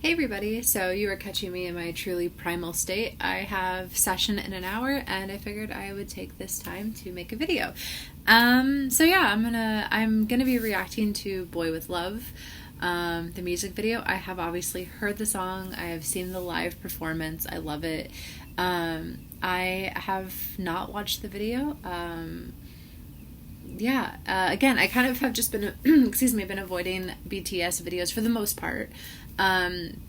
Hey everybody, so you are catching me in my truly primal state. I have session in an hour and I figured I would take this time to make a video. So yeah, I'm gonna be reacting to Boy with Love, the music video. I have obviously heard the song, I have seen the live performance, I love it. I have not watched the video. Again, I kind of have just been, been avoiding BTS videos for the most part,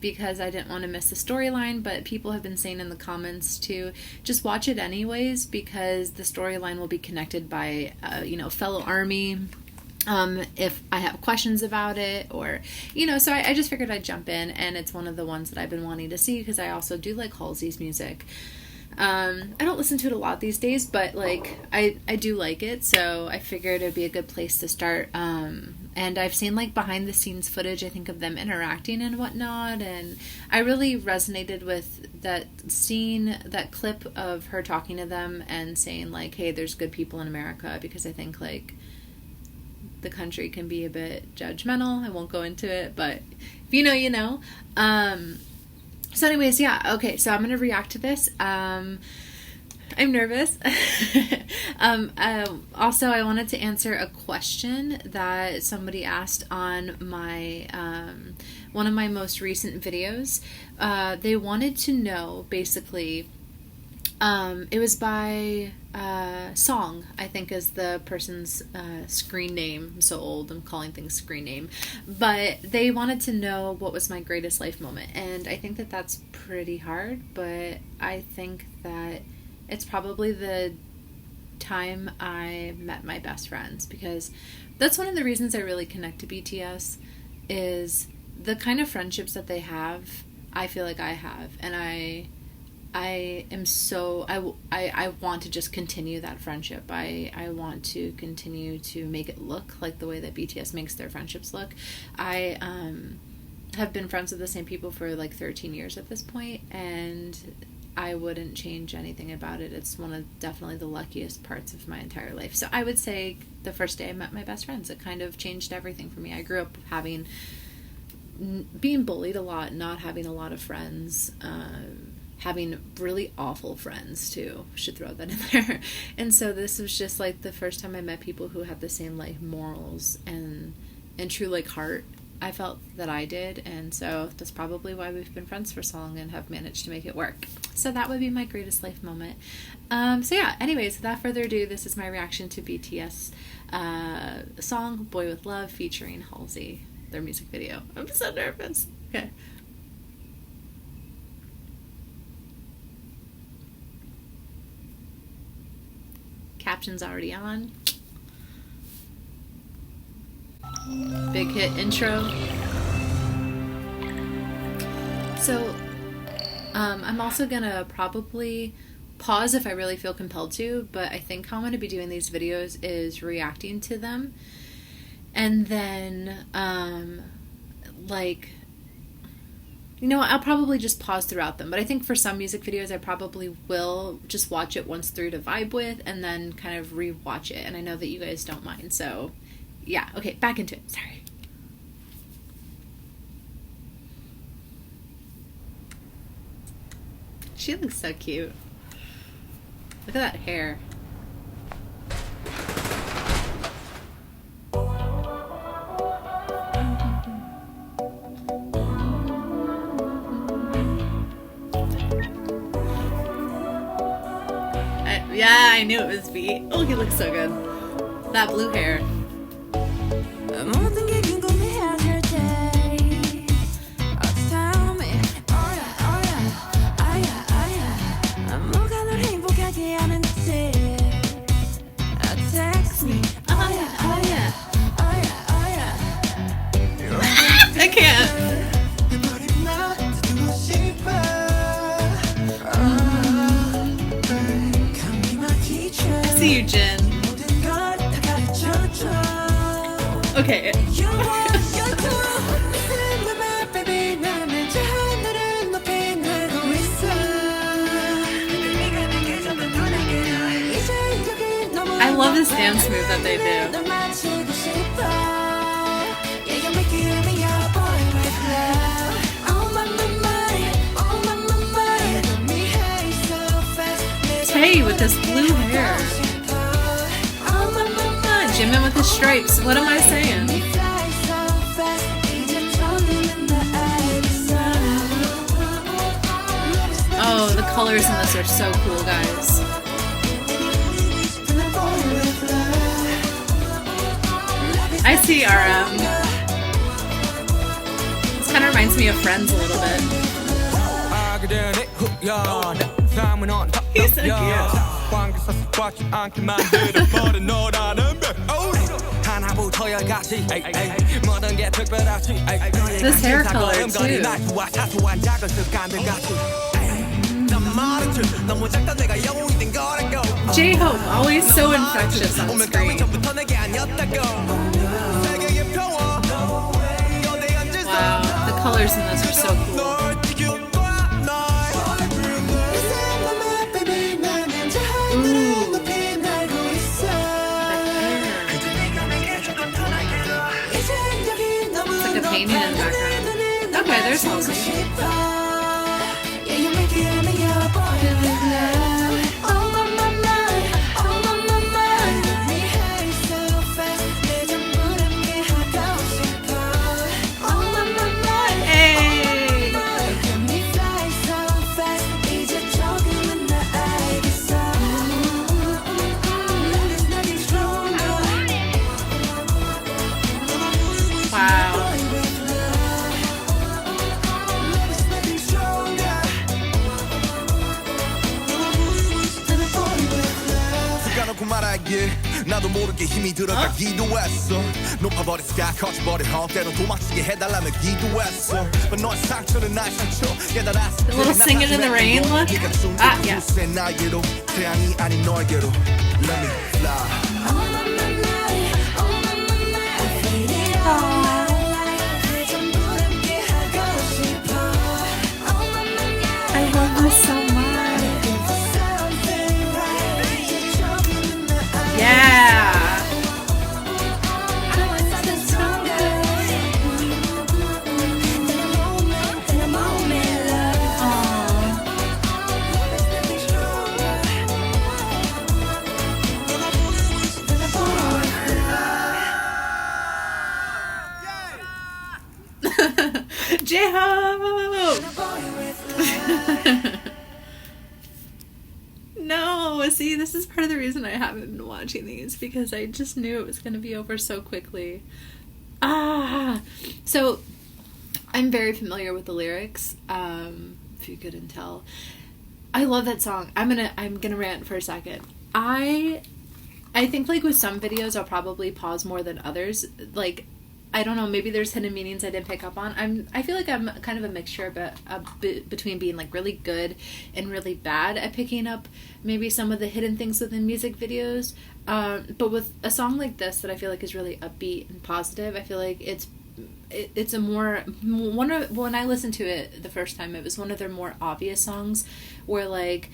because I didn't want to miss the storyline, but people have been saying in the comments to just watch it anyways, because the storyline will be connected by, fellow ARMY, if I have questions about it, or, so I just figured I'd jump in, and it's one of the ones that I've been wanting to see, because I also do like Halsey's music. I don't listen to it a lot these days, but I do like it, so I figured it'd be a good place to start. And I've seen behind the scenes footage, I think, of them interacting and whatnot, and I really resonated with that scene, that clip of her talking to them and saying hey, there's good people in America, because I think the country can be a bit judgmental. I won't go into it, but if you know, you know. So anyways, yeah, okay, so I'm going to react to this. I'm nervous. Also, I wanted to answer a question that somebody asked on my, one of my most recent videos. They wanted to know, basically, it was by Song, I think is the person's screen name. I'm so old, I'm calling things screen name. But they wanted to know what was my greatest life moment. And I think that that's pretty hard, but I think that it's probably the time I met my best friends, because that's one of the reasons I really connect to BTS, is the kind of friendships that they have, I feel like I have. And I want to just continue that friendship. I want to continue to make it look like the way that BTS makes their friendships look. I have been friends with the same people for 13 years at this point, and I wouldn't change anything about it. It's one of definitely the luckiest parts of my entire life. So I would say the first day I met my best friends, it kind of changed everything for me. I grew up being bullied a lot, not having a lot of friends, having really awful friends too. Should throw that in there. And so this was just the first time I met people who had the same morals and true heart I felt that I did, and so that's probably why we've been friends for so long and have managed to make it work. So that would be my greatest life moment. So yeah, anyways, without further ado, this is my reaction to BTS song Boy with Love featuring Halsey, their music video. I'm so nervous. Okay. Caption's already on. Big hit intro. So, I'm also gonna probably pause if I really feel compelled to, but I think how I'm gonna be doing these videos is reacting to them, and then, I'll probably just pause throughout them, but I think for some music videos I probably will just watch it once through to vibe with, and then kind of re-watch it, and I know that you guys don't mind, so yeah, okay, back into it, sorry. She looks so cute. Look at that hair. Yeah, I knew it was B. Oh, he looks so good. That blue hair. I can't. I see you, Jin. Okay. I love this dance move that they do. with this blue hair. Jimin with his stripes. What am I saying? Oh, the colors in this are so cool, guys. I see RM. This kind of reminds me of Friends a little bit. He's so cute. This hair color too. J-Hope, always so infectious on screen. Wow, the colors in this are so cool. Painting in the background. Okay, there's Halsey. 나도 모르게 힘이 들어가기도 했어 높아버린 sky 커져버린 험 때론 도망치게 해달라며 기도했어 너의 상처는 나의 상처 깨달았을 The little singing in the rain look? Ah, yeah. 나에게로 태양이 아닌 너에게로 Let me fly I love this so much. Yeah. J-Hope! No, see, this is part of the reason I haven't been watching these, because I just knew it was going to be over so quickly. So I'm very familiar with the lyrics, if you couldn't tell. I love that song. I'm gonna rant for a second. I think, like, with some videos I'll probably pause more than others. Like, I don't know, maybe there's hidden meanings I didn't pick up on. I feel like I'm kind of a mixture between being, like, really good and really bad at picking up maybe some of the hidden things within music videos. But with a song like this that I feel like is really upbeat and positive, I feel like it's a more when I listened to it the first time, it was one of their more obvious songs where, like,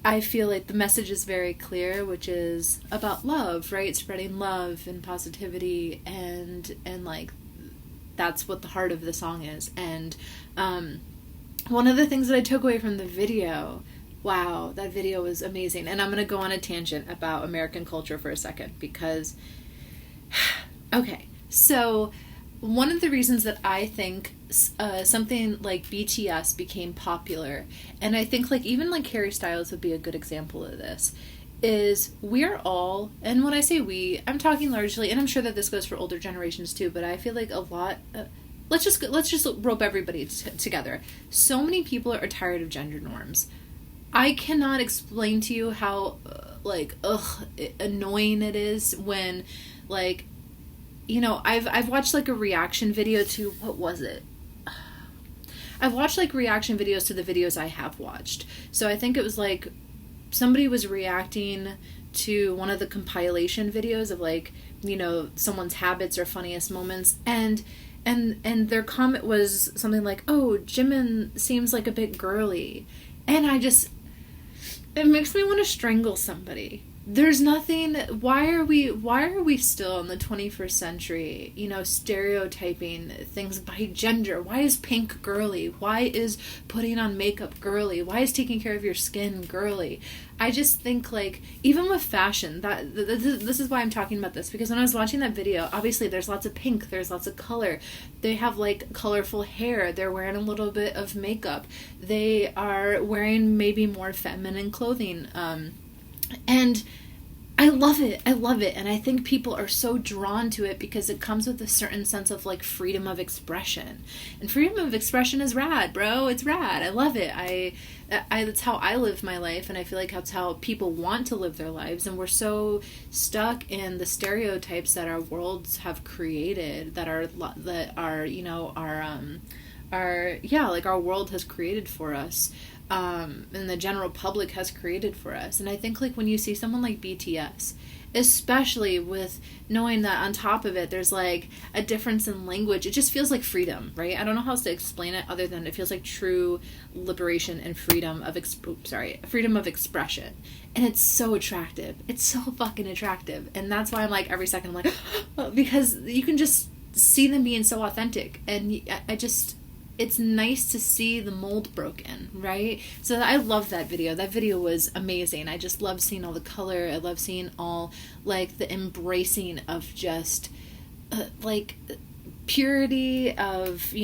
I feel like the message is very clear, which is about love, right? Spreading love and positivity, and like, that's what the heart of the song is. And one of the things that I took away from the video, wow, that video was amazing. And I'm going to go on a tangent about American culture for a second, because, okay, so one of the reasons that I think something like BTS became popular, and I think, like, even like Harry Styles would be a good example of this, is we are all, and when I say we, I'm talking largely, and I'm sure that this goes for older generations too, but I feel like a lot, let's just rope everybody together. So many people are tired of gender norms. I cannot explain to you how annoying it is when, like, you know, I've watched, like, a reaction video to, what was it? I've watched, like, reaction videos to the videos I have watched. So I think it was, like, somebody was reacting to one of the compilation videos of, like, you know, someone's habits or funniest moments, and their comment was something like, "Oh, Jimin seems like a bit girly," and it makes me want to strangle somebody. there's nothing. Why are we still in the 21st century, stereotyping things by gender? Why is pink girly? Why is putting on makeup girly? Why is taking care of your skin girly? I just think, like, even with fashion, this is why I'm talking about this, because when I was watching that video, obviously there's lots of pink, there's lots of color. They have, like, colorful hair. They're wearing a little bit of makeup. They are wearing maybe more feminine clothing. And I love it. And I think people are so drawn to it because it comes with a certain sense of, like, freedom of expression. And freedom of expression is rad, bro. It's rad. I love it. That's how I live my life, and I feel like that's how people want to live their lives. And we're so stuck in the stereotypes that our worlds have created, that our world has created for us. And the general public has created for us. And I think, like, when you see someone like BTS, especially with knowing that on top of it there's, like, a difference in language, it just feels like freedom, right? I don't know how else to explain it other than it feels like true liberation and freedom of expression. And it's so attractive. It's so fucking attractive. And that's why I'm like, every second I'm like, because you can just see them being so authentic. And it's nice to see the mold broken, right? So I love that video. That video was amazing. I just love seeing all the color. I love seeing all, like, the embracing of just, like, purity of,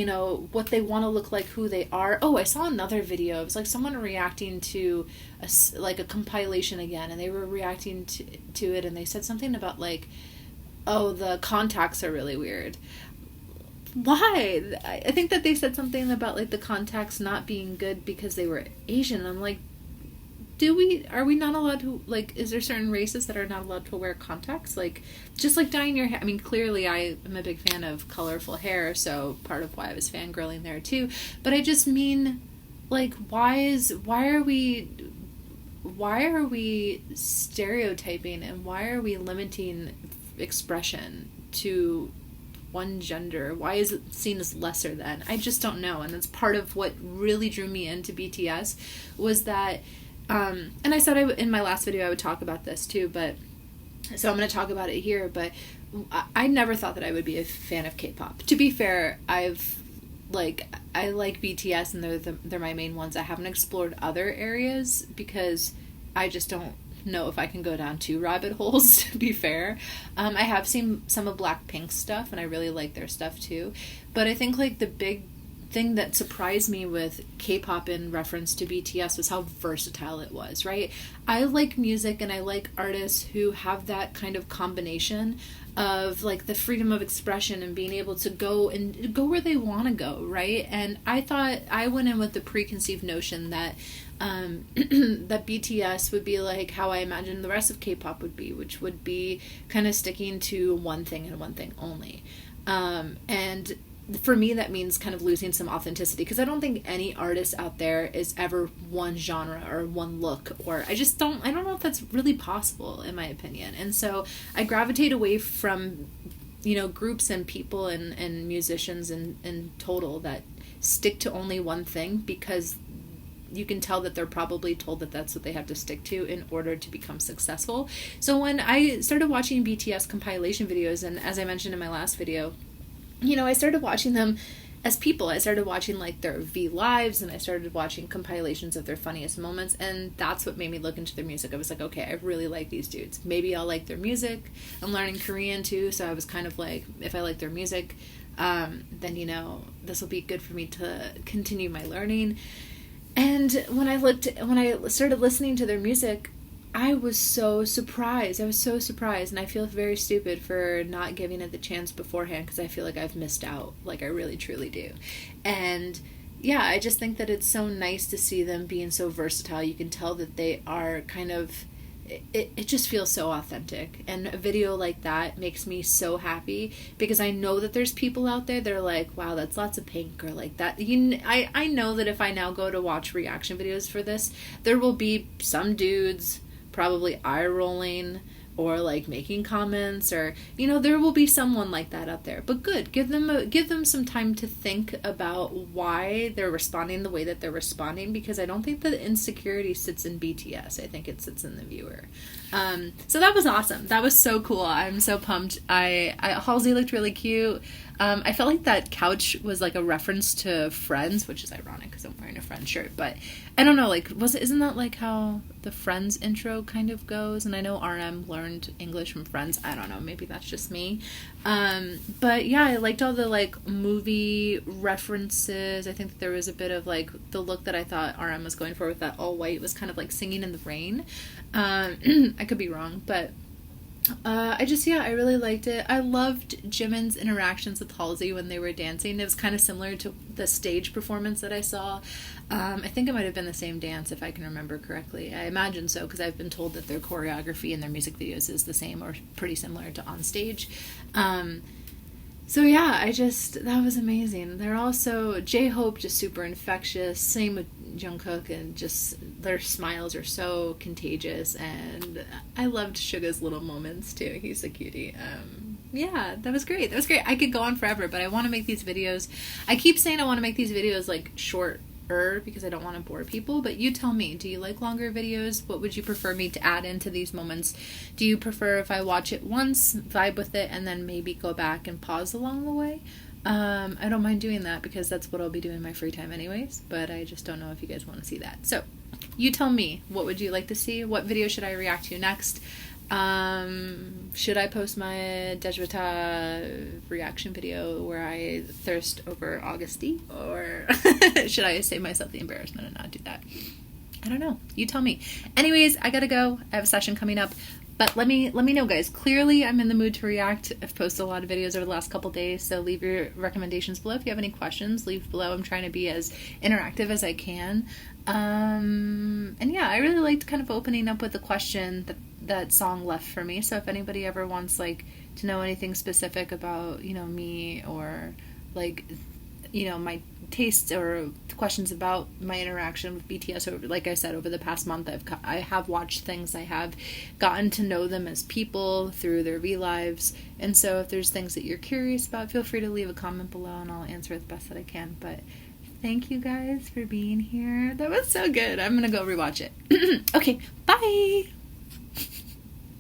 what they want to look like, who they are. Oh, I saw another video. It was, like, someone reacting to, a compilation again, and they were reacting to it, and they said something about, like, oh, the contacts are really weird. Why? I think that they said something about, like, the contacts not being good because they were Asian. I'm like, are we not allowed to, like, is there certain races that are not allowed to wear contacts? Like, just like dyeing your hair. I mean, clearly I am a big fan of colorful hair, so part of why I was fangirling there too. But I just mean, like, why are we stereotyping, and why are we limiting expression to one gender? Why is it seen as lesser than? I just don't know. And that's part of what really drew me into BTS, was that, and I said in my last video I would talk about this too, but, so I'm going to talk about it here, but I never thought that I would be a fan of K-pop. To be fair, I like BTS, and they're my main ones. I haven't explored other areas because I just don't know if I can go down 2 rabbit holes, to be fair. I have seen some of Blackpink's stuff, and I really like their stuff too. But I think, like, the big thing that surprised me with K-pop in reference to BTS was how versatile it was, right? I like music, and I like artists who have that kind of combination of, like, the freedom of expression and being able to go where they want to go, right? And I went in with the preconceived notion that that BTS would be like how I imagined the rest of K-pop would be, which would be kind of sticking to one thing and one thing only. And for me, that means kind of losing some authenticity, because I don't think any artist out there is ever one genre or one look, or I don't know if that's really possible, in my opinion. And so I gravitate away from, groups and people and musicians in total that stick to only one thing, because you can tell that they're probably told that that's what they have to stick to in order to become successful. So when I started watching BTS compilation videos, and as I mentioned in my last video, I started watching them as people. I started watching, like, their V lives, and I started watching compilations of their funniest moments, and that's what made me look into their music. I was like, okay, I really like these dudes. Maybe I'll like their music. I'm learning Korean too, so I was kind of like, if I like their music, then, this will be good for me to continue my learning. And when I started listening to their music, I was so surprised. And I feel very stupid for not giving it the chance beforehand, because I feel like I've missed out. Like, I really, truly do. And yeah, I just think that it's so nice to see them being so versatile. You can tell that they are kind of, it just feels so authentic. And a video like that makes me so happy, because I know that there's people out there that are like, wow, that's lots of pink, or like that. I know that if I now go to watch reaction videos for this, there will be some dudes probably eye rolling or like making comments, or you know, there will be someone like that out there. But good, give them some time to think about why they're responding the way that they're responding, because I don't think the insecurity sits in BTS. I think it sits in the viewer. So that was awesome. That was so cool. I'm so pumped. Halsey looked really cute. I felt like that couch was like a reference to Friends, which is ironic because I'm wearing a Friends shirt, but I don't know, like, isn't that like how the Friends intro kind of goes? And I know RM learned English from Friends. I don't know, maybe that's just me. But yeah, I liked all the like movie references. I think that there was a bit of like the look that I thought RM was going for with that all white was kind of like Singing in the Rain. I could be wrong, but I really liked it. I loved Jimin's interactions with Halsey when they were dancing. It was kind of similar to the stage performance that I saw. I think it might have been the same dance, if I can remember correctly. I imagine so, because I've been told that their choreography and their music videos is the same or pretty similar to on stage. So yeah, that was amazing. They're also, J-Hope just super infectious, same with Jungkook, and just their smiles are so contagious, and I loved Suga's little moments too. He's a cutie. Yeah, that was great. I could go on forever, but I want to make these videos. I keep saying I want to make these videos like short, because I don't want to bore people, but you tell me, do you like longer videos? What would you prefer me to add into these moments? Do you prefer if I watch it once, vibe with it, and then maybe go back and pause along the way? I don't mind doing that, because that's what I'll be doing in my free time anyways, but I just don't know if you guys want to see that. So you tell me, what would you like to see? What video should I react to next? Should I post my Dejwata reaction video where I thirst over Augusty, or should I save myself the embarrassment and not do that? I don't know. You tell me. Anyways, I gotta go. I have a session coming up, but let me know, guys. Clearly, I'm in the mood to react. I've posted a lot of videos over the last couple days, so leave your recommendations below. If you have any questions, leave below. I'm trying to be as interactive as I can. And yeah, I really liked kind of opening up with a question that song left for me. So if anybody ever wants like to know anything specific about, you know, me, or like, you know, my tastes, or questions about my interaction with BTS over, like I said, over the past month, I have watched things, I have gotten to know them as people through their V-Lives, and so if there's things that you're curious about, feel free to leave a comment below and I'll answer it the best that I can. But thank you guys for being here. That was so good. I'm gonna go rewatch it. Okay, bye!